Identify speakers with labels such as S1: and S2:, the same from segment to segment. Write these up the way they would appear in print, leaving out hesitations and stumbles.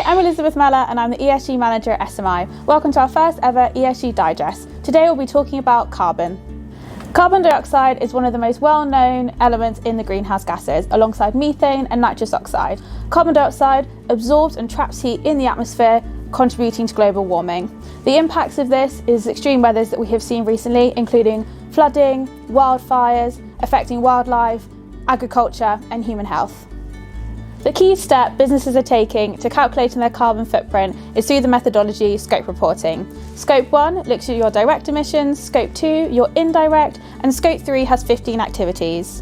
S1: I'm Elizabeth Meller and I'm the ESG Manager at SMI. Welcome to our first ever ESG Digest. Today we'll be talking about carbon. Carbon dioxide is one of the most well-known elements in the greenhouse gases, alongside methane and nitrous oxide. Carbon dioxide absorbs and traps heat in the atmosphere, contributing to global warming. The impacts of this is extreme weathers that we have seen recently, including flooding, wildfires, affecting wildlife, agriculture and human health. The key step businesses are taking to calculating their carbon footprint is through the methodology scope reporting. Scope 1 looks at your direct emissions, Scope 2 your indirect, and Scope 3 has 15 activities.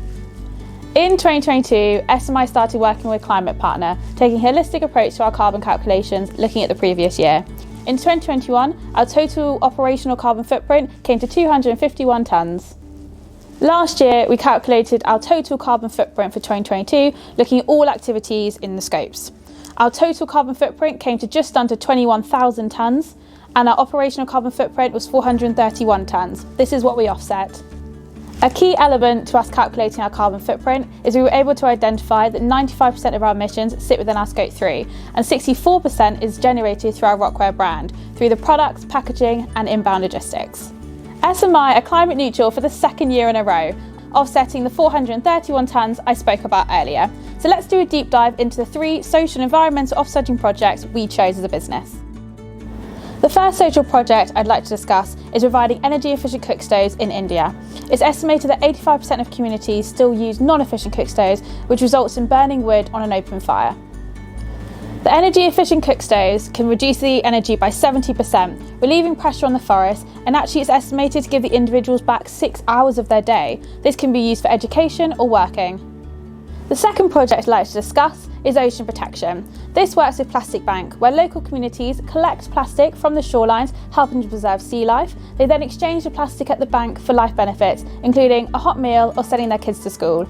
S1: In 2022, SMI started working with Climate Partner, taking a holistic approach to our carbon calculations, looking at the previous year. In 2021, our total operational carbon footprint came to 251 tonnes. Last year, we calculated our total carbon footprint for 2022, looking at all activities in the scopes. Our total carbon footprint came to just under 21,000 tonnes, and our operational carbon footprint was 431 tonnes. This is what we offset. A key element to us calculating our carbon footprint is we were able to identify that 95% of our emissions sit within our Scope 3, and 64% is generated through our Rockware brand, through the products, packaging, and inbound logistics. SMI are climate neutral for the second year in a row, offsetting the 431 tonnes I spoke about earlier. So let's do a deep dive into the 3 social and environmental offsetting projects we chose as a business. The first social project I'd like to discuss is providing energy efficient cook stoves in India. It's estimated that 85% of communities still use non-efficient cook stoves, which results in burning wood on an open fire. The energy efficient cook stoves can reduce the energy by 70%, relieving pressure on the forest, and actually it's estimated to give the individuals back 6 hours of their day. This can be used for education or working. The second project I'd like to discuss is ocean protection. This works with Plastic Bank, where local communities collect plastic from the shorelines, helping to preserve sea life. They then exchange the plastic at the bank for life benefits, including a hot meal or sending their kids to school.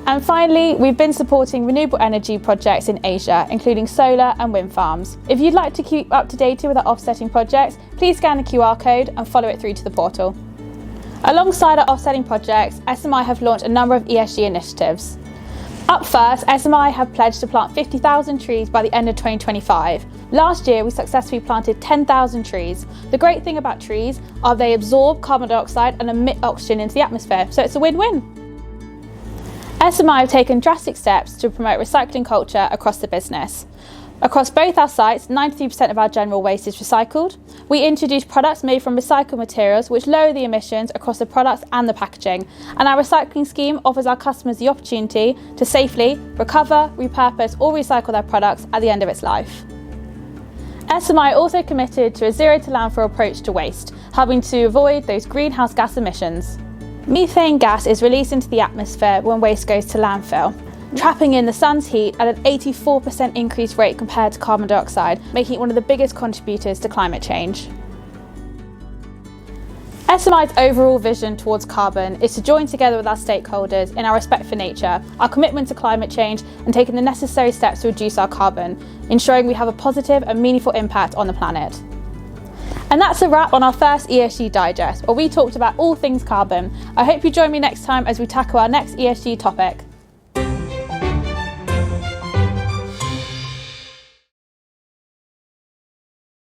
S1: And finally, we've been supporting renewable energy projects in Asia, including solar and wind farms. If you'd like to keep up to date with our offsetting projects, please scan the QR code and follow it through to the portal. Alongside our offsetting projects, SMI have launched a number of ESG initiatives. Up first, SMI have pledged to plant 50,000 trees by the end of 2025. Last year, we successfully planted 10,000 trees. The great thing about trees are they absorb carbon dioxide and emit oxygen into the atmosphere, so it's a win-win. SMI have taken drastic steps to promote recycling culture across the business. Across both our sites, 93% of our general waste is recycled. We introduced products made from recycled materials which lower the emissions across the products and the packaging. And our recycling scheme offers our customers the opportunity to safely recover, repurpose or recycle their products at the end of its life. SMI also committed to a zero to landfill approach to waste, helping to avoid those greenhouse gas emissions. Methane gas is released into the atmosphere when waste goes to landfill, trapping in the sun's heat at an 84% increased rate compared to carbon dioxide, making it one of the biggest contributors to climate change. SMI's overall vision towards carbon is to join together with our stakeholders in our respect for nature, our commitment to climate change, and taking the necessary steps to reduce our carbon, ensuring we have a positive and meaningful impact on the planet. And that's a wrap on our first ESG Digest, where we talked about all things carbon. I hope you join me next time as we tackle our next ESG topic.